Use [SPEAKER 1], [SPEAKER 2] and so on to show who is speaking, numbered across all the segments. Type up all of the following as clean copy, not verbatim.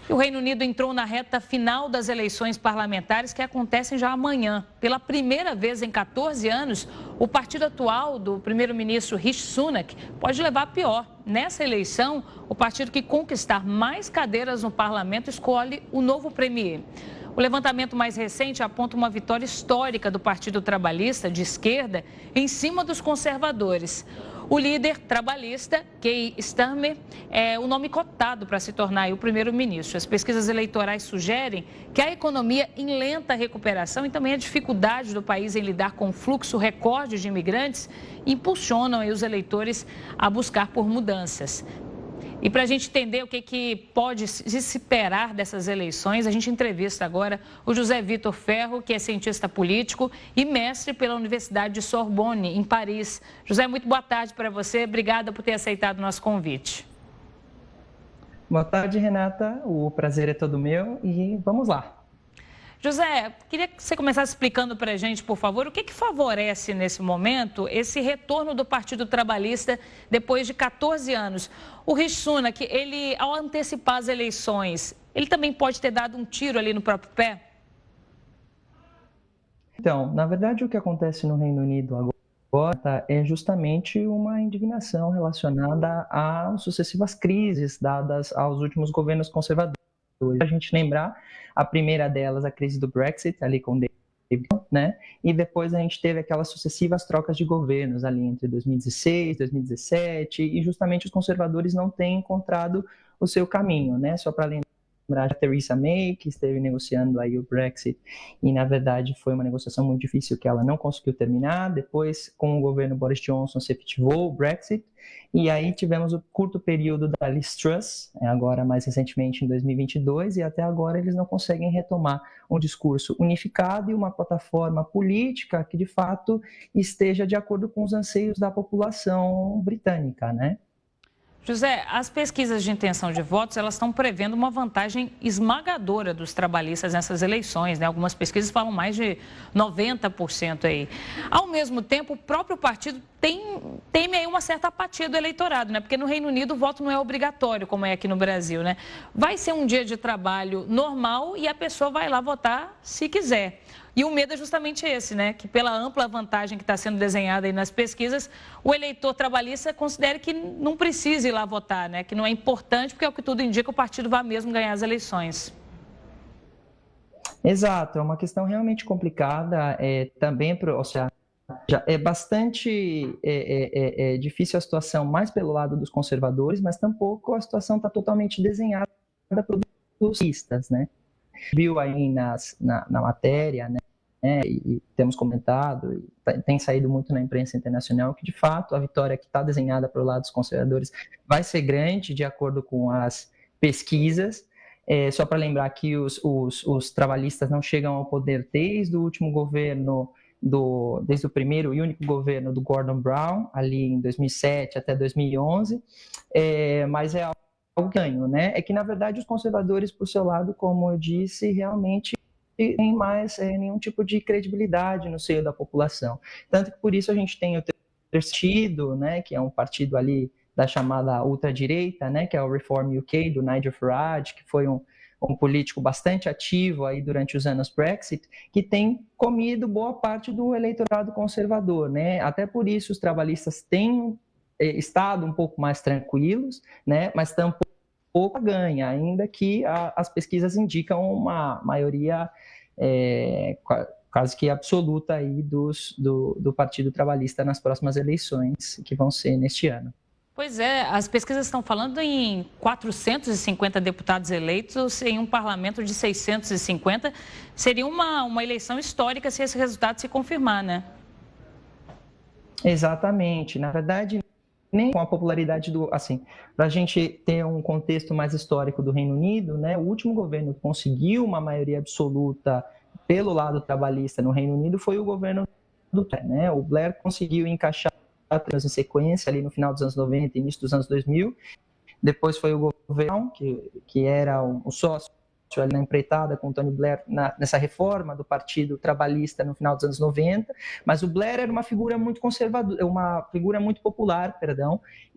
[SPEAKER 1] E o Reino Unido entrou na reta final das eleições parlamentares que acontecem já amanhã. Pela primeira vez em 14 anos, o partido atual do primeiro-ministro Rishi Sunak pode levar a pior. Nessa eleição, o partido que conquistar mais cadeiras no parlamento escolhe o novo premier. O levantamento mais recente aponta uma vitória histórica do Partido Trabalhista de esquerda em cima dos conservadores. O líder trabalhista, Keir Starmer, é o nome cotado para se tornar o primeiro-ministro. As pesquisas eleitorais sugerem que a economia em lenta recuperação e também a dificuldade do país em lidar com o fluxo recorde de imigrantes impulsionam os eleitores a buscar por mudanças. E para a gente entender o que pode se esperar dessas eleições, a gente entrevista agora o José Vitor Ferro, que é cientista político e mestre pela Universidade de Sorbonne, em Paris. José, muito boa tarde para você. Obrigada por ter aceitado o nosso convite.
[SPEAKER 2] Boa tarde, Renata. O prazer é todo meu e vamos lá.
[SPEAKER 1] José, queria que você começasse explicando para a gente, por favor, o que favorece nesse momento esse retorno do Partido Trabalhista depois de 14 anos. O Rishi Sunak, ele, ao antecipar as eleições, ele também pode ter dado um tiro ali no próprio pé?
[SPEAKER 2] Então, na verdade, o que acontece no Reino Unido agora é justamente uma indignação relacionada às sucessivas crises dadas aos últimos governos conservadores. A gente lembrar, a primeira delas, a crise do Brexit, ali com David, né? E depois a gente teve aquelas sucessivas trocas de governos ali entre 2016, 2017, e justamente os conservadores não têm encontrado o seu caminho, né? Só para lembrar a Theresa May, que esteve negociando aí o Brexit, e na verdade foi uma negociação muito difícil que ela não conseguiu terminar. Depois, com o governo Boris Johnson, se efetivou o Brexit, e aí tivemos o curto período da Liz Truss, agora mais recentemente em 2022, e até agora eles não conseguem retomar um discurso unificado e uma plataforma política que de fato esteja de acordo com os anseios da população britânica, né?
[SPEAKER 1] José, as pesquisas de intenção de votos, elas estão prevendo uma vantagem esmagadora dos trabalhistas nessas eleições, né? Algumas pesquisas falam mais de 90% aí. Ao mesmo tempo, o próprio partido teme aí uma certa apatia do eleitorado, né? Porque no Reino Unido o voto não é obrigatório, como é aqui no Brasil, né? Vai ser um dia de trabalho normal e a pessoa vai lá votar se quiser. E o medo é justamente esse, né? Que pela ampla vantagem que está sendo desenhada aí nas pesquisas, o eleitor trabalhista considere que não precisa ir lá votar, né? Que não é importante, porque é o que tudo indica, o partido vai mesmo ganhar as eleições.
[SPEAKER 2] Exato, é uma questão realmente complicada, também, ou seja, já é bastante difícil a situação mais pelo lado dos conservadores, mas tampouco a situação está totalmente desenhada pelos listas, né? Viu aí na matéria, né, e temos comentado, e tem saído muito na imprensa internacional, que de fato a vitória que está desenhada para o lado dos conservadores vai ser grande, de acordo com as pesquisas. Só para lembrar que os trabalhistas não chegam ao poder desde o último governo, desde o primeiro e único governo do Gordon Brown, ali em 2007 até 2011, mas é algo ganho, né? É que, na verdade, os conservadores, por seu lado, como eu disse, realmente não têm mais nenhum tipo de credibilidade no seio da população. Tanto que, por isso, a gente tem o partido, né, que é um partido ali da chamada ultradireita, né, que é o Reform UK, do Nigel Farage, que foi um político bastante ativo aí durante os anos Brexit, que tem comido boa parte do eleitorado conservador, né? Até por isso os trabalhistas têm estado um pouco mais tranquilos, né? Mas tampouco ganha, ainda que as pesquisas indicam uma maioria quase que absoluta aí do Partido Trabalhista nas próximas eleições, que vão ser neste ano.
[SPEAKER 1] Pois é, as pesquisas estão falando em 450 deputados eleitos em um parlamento de 650. Seria uma eleição histórica se esse resultado se confirmar, né?
[SPEAKER 2] Exatamente. Na verdade, nem com a popularidade para a gente ter um contexto mais histórico do Reino Unido, né, o último governo que conseguiu uma maioria absoluta pelo lado trabalhista no Reino Unido foi o governo do Blair, né? O Blair conseguiu encaixar em sequência ali no final dos anos 90 início dos anos 2000. Depois foi o governo que era um sócio ali na empreitada com o Tony Blair nessa reforma do Partido Trabalhista no final dos anos 90, mas o Blair era uma figura muito conservadora, uma figura muito popular,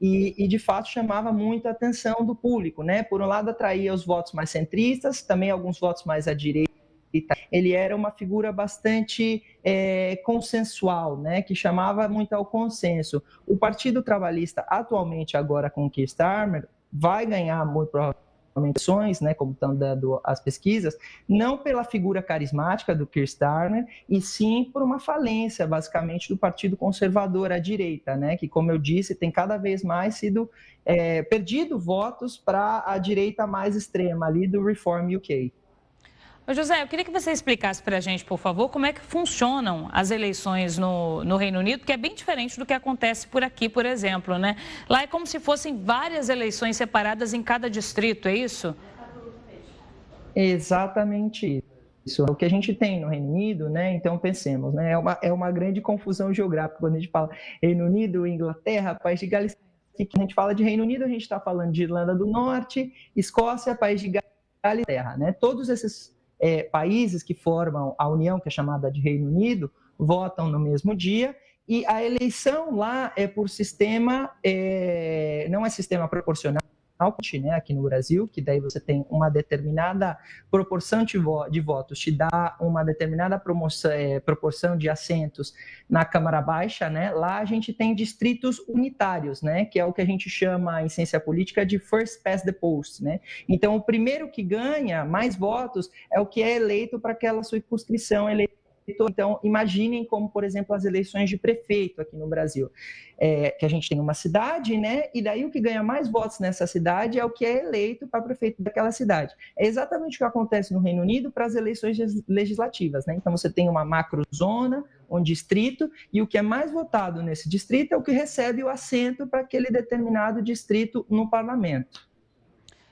[SPEAKER 2] e de fato chamava muito a atenção do público, né? Por um lado atraía os votos mais centristas, também alguns votos mais à direita. Ele era uma figura bastante consensual, né, que chamava muito ao consenso. O Partido Trabalhista, atualmente, agora com o Keir Starmer, vai ganhar muito provavelmente eleições, né, como estão dando as pesquisas, não pela figura carismática do Keir Starmer, e sim por uma falência, basicamente, do Partido Conservador à direita, né, que, como eu disse, tem cada vez mais sido perdido votos para a direita mais extrema, ali do Reform UK.
[SPEAKER 1] Ô José, eu queria que você explicasse para a gente, por favor, como é que funcionam as eleições no Reino Unido, que é bem diferente do que acontece por aqui, por exemplo, né? Lá é como se fossem várias eleições separadas em cada distrito, é isso?
[SPEAKER 2] Exatamente isso. O que a gente tem no Reino Unido, né? Então pensemos, né? É uma grande confusão geográfica quando a gente fala Reino Unido, Inglaterra, País de Gales. Que a gente fala de Reino Unido, a gente está falando de Irlanda do Norte, Escócia, País de Gales e Inglaterra, né? Todos esses países que formam a União, que é chamada de Reino Unido, votam no mesmo dia, e a eleição lá é por sistema, não é sistema proporcional, né, aqui no Brasil, que daí você tem uma determinada proporção de votos, te dá uma determinada proporção de assentos na Câmara Baixa, né? Lá a gente tem distritos unitários, né, que é o que a gente chama em ciência política de first past the post, né? Então, o primeiro que ganha mais votos é o que é eleito para aquela circunscrição eleitoral. Então, imaginem como, por exemplo, as eleições de prefeito aqui no Brasil, que a gente tem uma cidade, né? E daí o que ganha mais votos nessa cidade é o que é eleito para prefeito daquela cidade. É exatamente o que acontece no Reino Unido para as eleições legislativas, né? Então, você tem uma macrozona, um distrito, e o que é mais votado nesse distrito é o que recebe o assento para aquele determinado distrito no parlamento.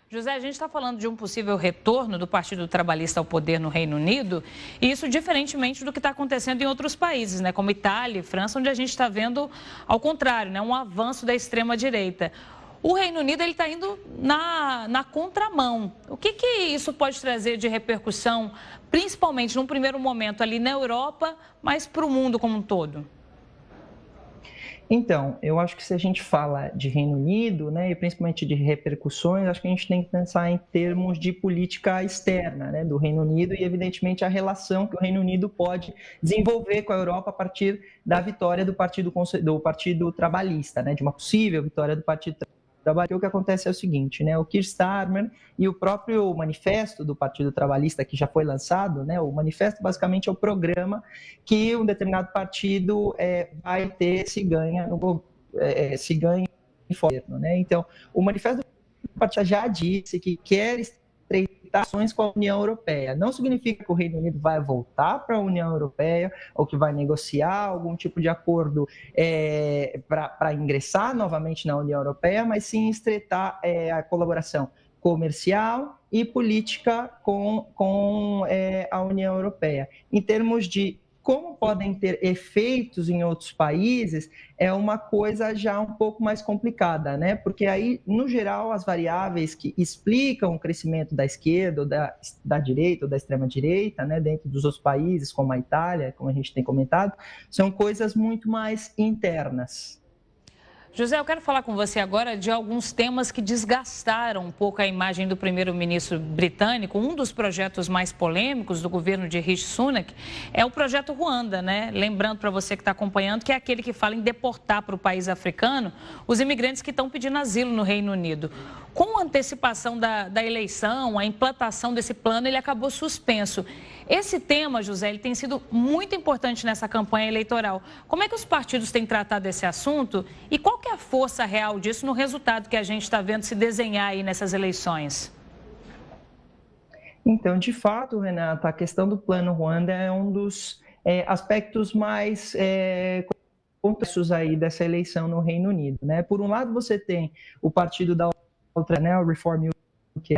[SPEAKER 1] José, a gente está falando de um possível retorno do Partido Trabalhista ao poder no Reino Unido, e isso diferentemente do que está acontecendo em outros países, né, como Itália e França, onde a gente está vendo ao contrário, né, um avanço da extrema-direita. O Reino Unido está indo na contramão. O que isso pode trazer de repercussão, principalmente num primeiro momento ali na Europa, mas para o mundo como um todo?
[SPEAKER 2] Então, eu acho que se a gente fala de Reino Unido, né, e principalmente de repercussões, acho que a gente tem que pensar em termos de política externa, né, do Reino Unido e, evidentemente, a relação que o Reino Unido pode desenvolver com a Europa a partir da vitória do Partido Trabalhista, né, de uma possível vitória do Partido Trabalhista. O que acontece é o seguinte, né? O Keir Starmer e o próprio manifesto do Partido Trabalhista que já foi lançado, né? O manifesto basicamente é o programa que um determinado partido vai ter se ganha em governo, né? Então, o manifesto do partido já disse que quer estreitar ações com a União Europeia. Não significa que o Reino Unido vai voltar para a União Europeia ou que vai negociar algum tipo de acordo para ingressar novamente na União Europeia, mas sim estreitar a colaboração comercial e política com a União Europeia. Em termos de como podem ter efeitos em outros países, é uma coisa já um pouco mais complicada, né? Porque aí, no geral, as variáveis que explicam o crescimento da esquerda, ou da direita, ou da extrema-direita, né, dentro dos outros países, como a Itália, como a gente tem comentado, são coisas muito mais internas.
[SPEAKER 1] José, eu quero falar com você agora de alguns temas que desgastaram um pouco a imagem do primeiro-ministro britânico. Um dos projetos mais polêmicos do governo de Rishi Sunak é o projeto Ruanda, né? Lembrando para você que está acompanhando que é aquele que fala em deportar para o país africano os imigrantes que estão pedindo asilo no Reino Unido. Com a antecipação da eleição, a implantação desse plano, ele acabou suspenso. Esse tema, José, ele tem sido muito importante nessa campanha eleitoral. Como é que os partidos têm tratado esse assunto e qual que é a força real disso no resultado que a gente está vendo se desenhar aí nessas eleições?
[SPEAKER 2] Então, de fato, Renata, a questão do Plano Ruanda é um dos aspectos mais complexos aí dessa eleição no Reino Unido, né? Por um lado, você tem o partido da outra, né, o Reform UK,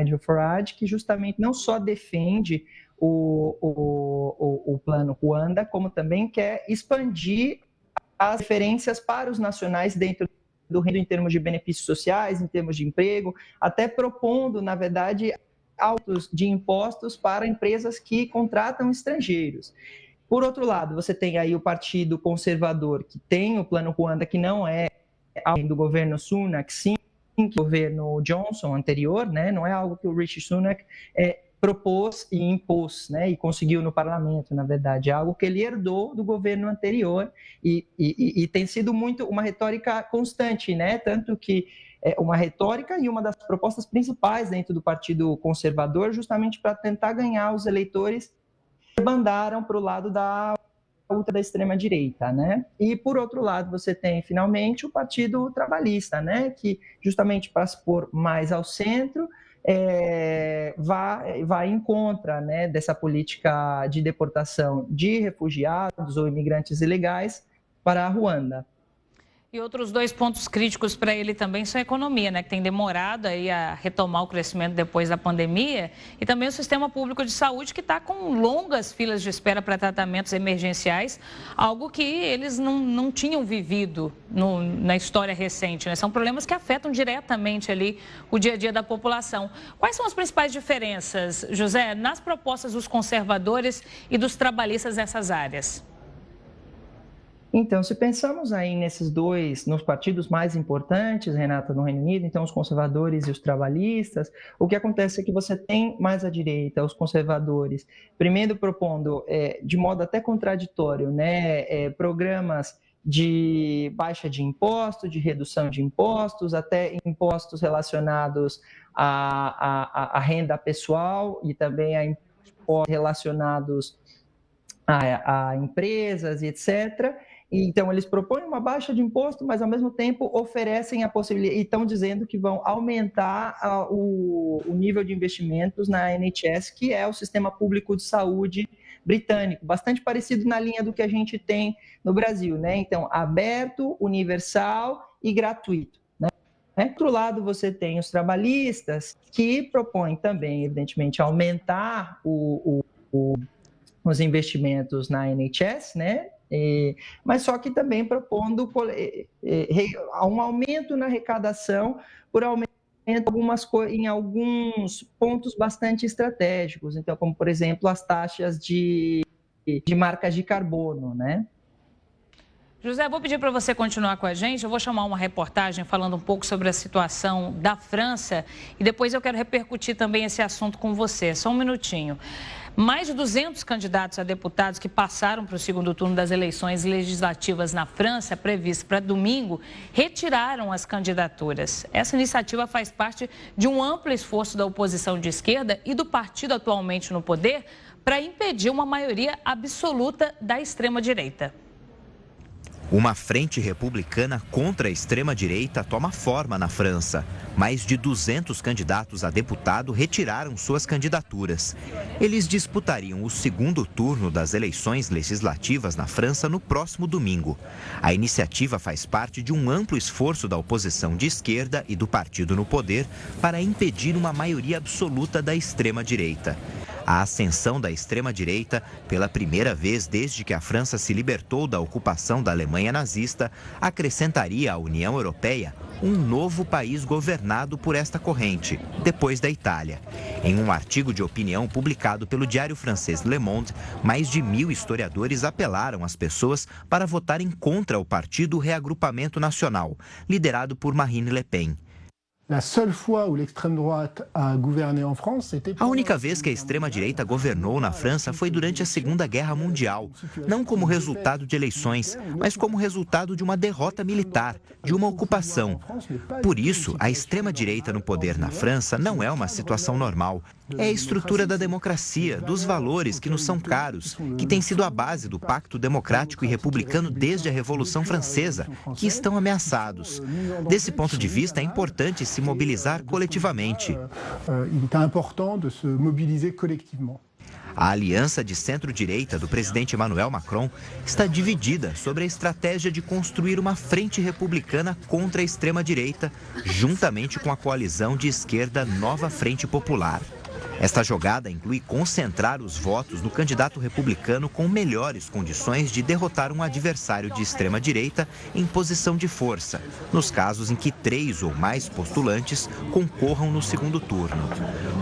[SPEAKER 2] que justamente não só defende o Plano Ruanda, como também quer expandir as referências para os nacionais dentro do Reino em termos de benefícios sociais, em termos de emprego, até propondo, na verdade, altos de impostos para empresas que contratam estrangeiros. Por outro lado, você tem aí o Partido Conservador, que tem o Plano Ruanda, que não é algo do governo Sunak, sim, do governo Johnson anterior, né? Não é algo que o Rishi Sunak propôs e impôs, né? E conseguiu no parlamento, na verdade. É algo que ele herdou do governo anterior e tem sido muito uma retórica constante, né? Tanto que uma retórica e uma das propostas principais dentro do Partido Conservador, justamente para tentar ganhar os eleitores que bandaram para o lado da luta da extrema-direita, né? E, por outro lado, você tem, finalmente, o Partido Trabalhista, né? Que, justamente para se pôr mais ao centro, vai em contra, né, dessa política de deportação de refugiados ou imigrantes ilegais para a Ruanda.
[SPEAKER 1] E outros dois pontos críticos para ele também são a economia, né, que tem demorado aí a retomar o crescimento depois da pandemia, e também o sistema público de saúde, que está com longas filas de espera para tratamentos emergenciais, algo que eles não tinham vivido na história recente, né? São problemas que afetam diretamente ali o dia a dia da população. Quais são as principais diferenças, José, nas propostas dos conservadores e dos trabalhistas nessas áreas?
[SPEAKER 2] Então, se pensamos aí nos partidos mais importantes, Renata, no Reino Unido, então os conservadores e os trabalhistas, o que acontece é que você tem mais à direita os conservadores, primeiro propondo, de modo até contraditório, né, programas de baixa de impostos, de redução de impostos, até impostos relacionados à renda pessoal e também a impostos relacionados a empresas e etc. Então, eles propõem uma baixa de imposto, mas, ao mesmo tempo, oferecem a possibilidade, e estão dizendo que vão aumentar o nível de investimentos na NHS, que é o sistema público de saúde britânico, bastante parecido na linha do que a gente tem no Brasil, né? Então, aberto, universal e gratuito. Né? Por outro lado, você tem os trabalhistas, que propõem também, evidentemente, aumentar os investimentos na NHS, né? Mas só que também propondo um aumento na arrecadação por aumento em alguns pontos bastante estratégicos, então, como, por exemplo, as taxas de marcas de carbono, né?
[SPEAKER 1] José, vou pedir para você continuar com a gente. Eu vou chamar uma reportagem falando um pouco sobre a situação da França e depois eu quero repercutir também esse assunto com você. Só um minutinho. Mais de 200 candidatos a deputados que passaram para o segundo turno das eleições legislativas na França, previsto para domingo, retiraram as candidaturas. Essa iniciativa faz parte de um amplo esforço da oposição de esquerda e do partido atualmente no poder para impedir uma maioria absoluta da extrema-direita.
[SPEAKER 3] Uma frente republicana contra a extrema-direita toma forma na França. Mais de 200 candidatos a deputado retiraram suas candidaturas. Eles disputariam o segundo turno das eleições legislativas na França no próximo domingo. A iniciativa faz parte de um amplo esforço da oposição de esquerda e do partido no poder para impedir uma maioria absoluta da extrema-direita. A ascensão da extrema-direita, pela primeira vez desde que a França se libertou da ocupação da Alemanha nazista, acrescentaria à União Europeia um novo país governado por esta corrente, depois da Itália. Em um artigo de opinião publicado pelo diário francês Le Monde, mais de 1.000 historiadores apelaram às pessoas para votarem contra o Partido Reagrupamento Nacional, liderado por Marine Le Pen. A única vez que a extrema-direita governou na França foi durante a Segunda Guerra Mundial, não como resultado de eleições, mas como resultado de uma derrota militar, de uma ocupação. Por isso, a extrema-direita no poder na França não é uma situação normal. É a estrutura da democracia, dos valores que nos são caros, que tem sido a base do Pacto Democrático e Republicano desde a Revolução Francesa, que estão ameaçados. Desse ponto de vista, é importante se mobilizar coletivamente. A aliança de centro-direita do presidente Emmanuel Macron está dividida sobre a estratégia de construir uma frente republicana contra a extrema-direita, juntamente com a coalizão de esquerda Nova Frente Popular. Esta jogada inclui concentrar os votos no candidato republicano com melhores condições de derrotar um adversário de extrema-direita em posição de força, nos casos em que 3 ou mais postulantes concorram no segundo turno.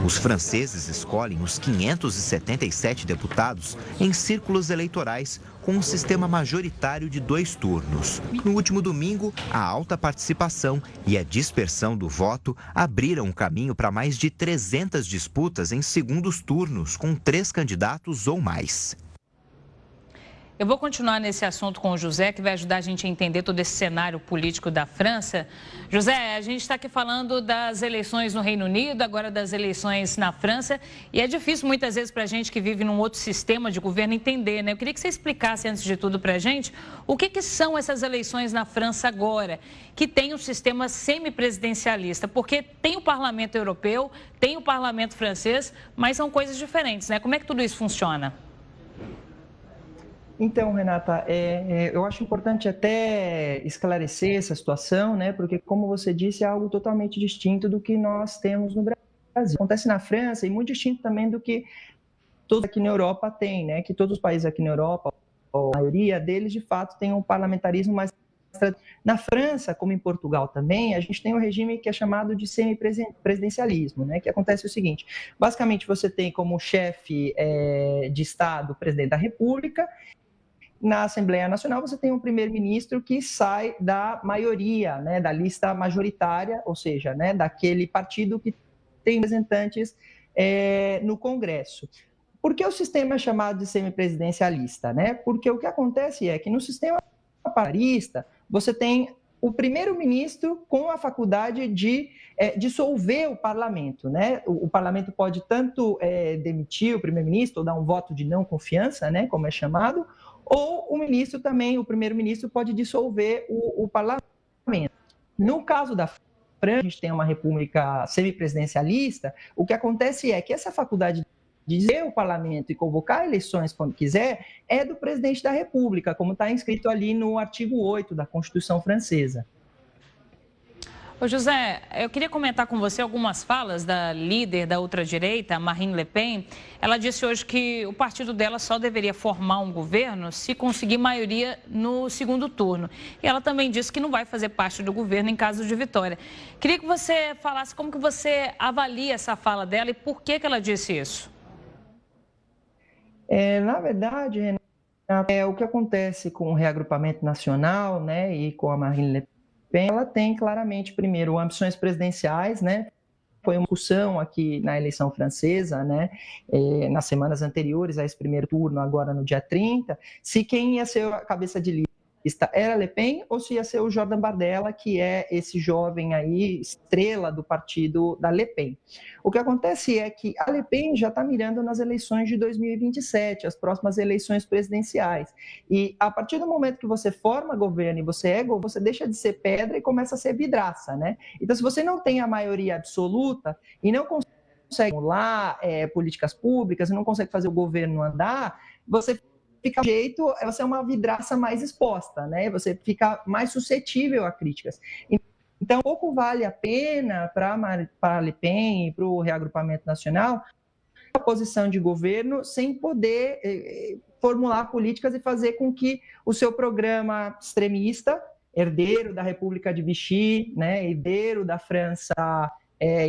[SPEAKER 3] Os franceses escolhem os 577 deputados em círculos eleitorais com um sistema majoritário de 2 turnos. No último domingo, a alta participação e a dispersão do voto abriram o caminho para mais de 300 disputas em segundos turnos, com 3 candidatos ou mais.
[SPEAKER 1] Eu vou continuar nesse assunto com o José, que vai ajudar a gente a entender todo esse cenário político da França. José, a gente está aqui falando das eleições no Reino Unido, agora das eleições na França, e é difícil muitas vezes para a gente que vive num outro sistema de governo entender, né? Eu queria que você explicasse, antes de tudo, para a gente, o que são essas eleições na França agora, que tem um sistema semipresidencialista, porque tem o Parlamento Europeu, tem o Parlamento Francês, mas são coisas diferentes, né? Como é que tudo isso funciona?
[SPEAKER 2] Então, Renata, eu acho importante até esclarecer essa situação, né? Porque, como você disse, é algo totalmente distinto do que nós temos no Brasil. Acontece na França e muito distinto também do que todos aqui na Europa têm, né? Que todos os países aqui na Europa, a maioria deles, de fato, tem um parlamentarismo mais... Na França, como em Portugal também, a gente tem um regime que é chamado de semipresidencialismo, né? Que acontece o seguinte: basicamente, você tem como chefe de Estado o presidente da República. Na Assembleia Nacional, você tem um primeiro-ministro que sai da maioria, né, da lista majoritária, ou seja, né, daquele partido que tem representantes no Congresso. Por que o sistema é chamado de semipresidencialista? Né? Porque o que acontece é que no sistema parlamentarista, você tem o primeiro-ministro com a faculdade de dissolver o parlamento. Né? O parlamento pode tanto demitir o primeiro-ministro ou dar um voto de não confiança, né, como é chamado, ou o ministro também, o primeiro-ministro, pode dissolver o parlamento. No caso da França, a gente tem uma república semipresidencialista, o que acontece é que essa faculdade de dissolver o parlamento e convocar eleições quando quiser é do presidente da República, como está inscrito ali no artigo 8 da Constituição Francesa.
[SPEAKER 1] Ô José, eu queria comentar com você algumas falas da líder da ultradireita, Marine Le Pen. Ela disse hoje que o partido dela só deveria formar um governo se conseguir maioria no segundo turno. E ela também disse que não vai fazer parte do governo em caso de vitória. Queria que você falasse como que você avalia essa fala dela e por que ela disse isso.
[SPEAKER 2] Na verdade, Renata, o que acontece com o reagrupamento nacional, né, e com a Marine Le Pen, ela tem claramente, primeiro, ambições presidenciais, né? Foi uma discussão aqui na eleição francesa, né? Nas semanas anteriores a esse primeiro turno, agora no dia 30, se quem ia ser a cabeça de lista era Le Pen ou se ia ser o Jordan Bardella, que é esse jovem aí, estrela do partido da Le Pen. O que acontece é que a Le Pen já está mirando nas eleições de 2027, as próximas eleições presidenciais. E a partir do momento que você forma governo e você deixa de ser pedra e começa a ser vidraça, né? Então, se você não tem a maioria absoluta e não consegue formular políticas públicas, e não consegue fazer o governo andar, você você é uma vidraça mais exposta, né? Você fica mais suscetível a críticas. Então, pouco vale a pena para a Le Pen e para o reagrupamento nacional a posição de governo sem poder formular políticas e fazer com que o seu programa extremista, herdeiro da República de Vichy, né, herdeiro da França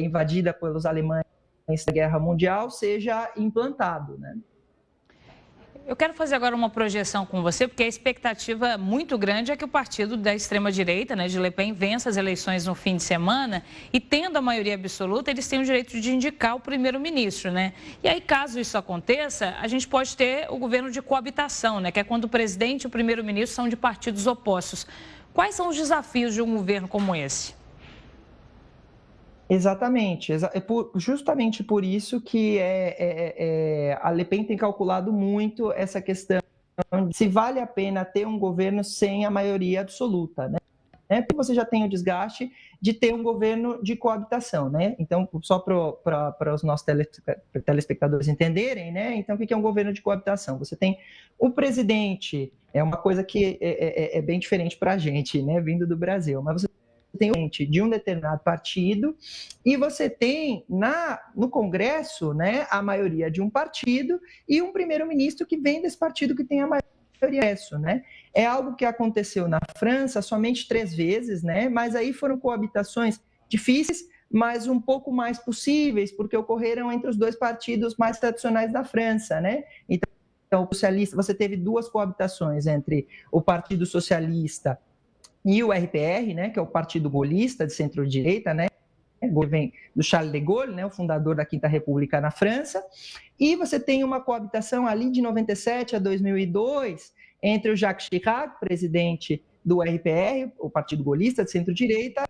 [SPEAKER 2] invadida pelos alemães na Guerra Mundial, seja implantado, né?
[SPEAKER 1] Eu quero fazer agora uma projeção com você, porque a expectativa muito grande é que o partido da extrema-direita, né, de Le Pen, vença as eleições no fim de semana e, tendo a maioria absoluta, eles têm o direito de indicar o primeiro-ministro, né? E aí, caso isso aconteça, a gente pode ter o governo de coabitação, né, que é quando o presidente e o primeiro-ministro são de partidos opostos. Quais são os desafios de um governo como esse?
[SPEAKER 2] Exatamente, justamente por isso que a Le Pen tem calculado muito essa questão de se vale a pena ter um governo sem a maioria absoluta, né? Porque você já tem o desgaste de ter um governo de coabitação, né? Então, só para os nossos telespectadores entenderem, né? Então, o que é um governo de coabitação? Você tem o presidente, é uma coisa que é bem diferente para a gente, né? Vindo do Brasil, mas você tem de um determinado partido e você tem no Congresso, né, a maioria de um partido e um primeiro-ministro que vem desse partido que tem a maioria. Né? É algo que aconteceu na França somente 3 vezes, né? Mas aí foram coabitações difíceis, mas um pouco mais possíveis, porque ocorreram entre os 2 partidos mais tradicionais da França, né? Então, o socialista, você teve 2 coabitações entre o Partido Socialista e o RPR, né? Que é o Partido Gaullista de centro-direita, né? Vem do Charles de Gaulle, né, o fundador da Quinta República na França, e você tem uma coabitação ali de 97 a 2002 entre o Jacques Chirac, presidente do RPR, o Partido Gaullista de centro-direita,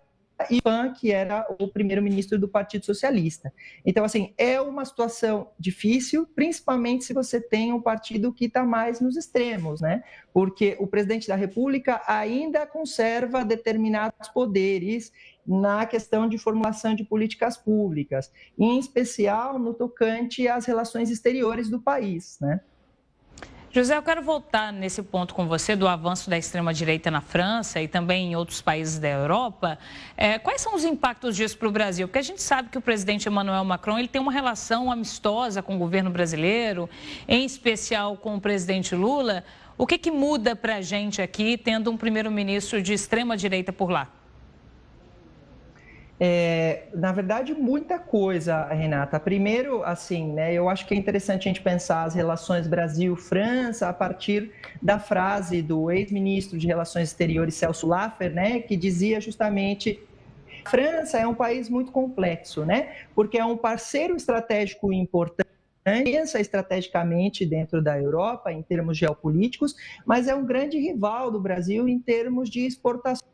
[SPEAKER 2] e Pan, que era o primeiro-ministro do Partido Socialista. Então, assim, é uma situação difícil, principalmente se você tem um partido que está mais nos extremos, né? Porque o presidente da República ainda conserva determinados poderes na questão de formulação de políticas públicas, em especial no tocante às relações exteriores do país, né?
[SPEAKER 1] José, eu quero voltar nesse ponto com você do avanço da extrema-direita na França e também em outros países da Europa. Quais são os impactos disso para o Brasil? Porque a gente sabe que o presidente Emmanuel Macron ele tem uma relação amistosa com o governo brasileiro, em especial com o presidente Lula. O que muda para a gente aqui, tendo um primeiro-ministro de extrema-direita por lá?
[SPEAKER 2] Na verdade, muita coisa, Renata. Primeiro, assim, né, eu acho que é interessante a gente pensar as relações Brasil-França a partir da frase do ex-ministro de Relações Exteriores, Celso Laffer, né, que dizia justamente: a França é um país muito complexo, né, porque é um parceiro estratégico importante, pensa estrategicamente dentro da Europa, em termos geopolíticos, mas é um grande rival do Brasil em termos de exportação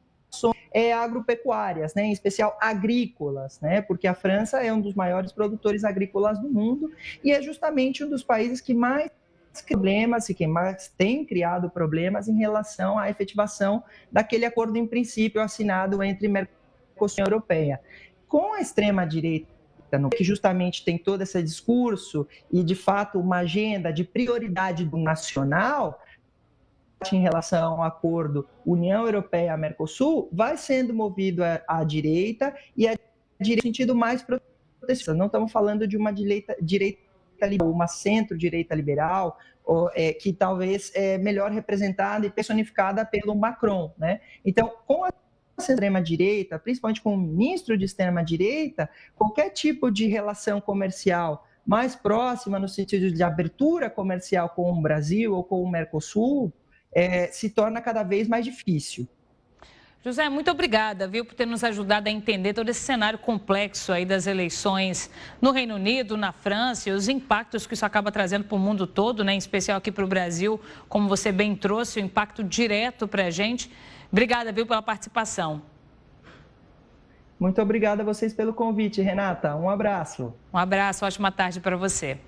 [SPEAKER 2] agropecuárias, né, em especial agrícolas, né, porque a França é um dos maiores produtores agrícolas do mundo e é justamente um dos países que mais problemas e que mais tem criado problemas em relação à efetivação daquele acordo em princípio assinado entre Mercosul e União Europeia. Com a extrema-direita, que justamente tem todo esse discurso e, de fato, uma agenda de prioridade do nacional, em relação ao acordo União Europeia-Mercosul, vai sendo movido à direita e a direita no sentido mais protecionista. Não estamos falando de uma direita liberal, uma centro-direita liberal, que talvez é melhor representada e personificada pelo Macron, né? Então, com a extrema-direita, principalmente com o ministro de extrema-direita, qualquer tipo de relação comercial mais próxima, no sentido de abertura comercial com o Brasil ou com o Mercosul, se torna cada vez mais difícil.
[SPEAKER 1] José, muito obrigada, viu, por ter nos ajudado a entender todo esse cenário complexo aí das eleições no Reino Unido, na França e os impactos que isso acaba trazendo para o mundo todo, né, em especial aqui para o Brasil, como você bem trouxe, o impacto direto para a gente. Obrigada, viu, pela participação.
[SPEAKER 2] Muito obrigada a vocês pelo convite, Renata. Um abraço.
[SPEAKER 1] Um abraço, ótima tarde para você.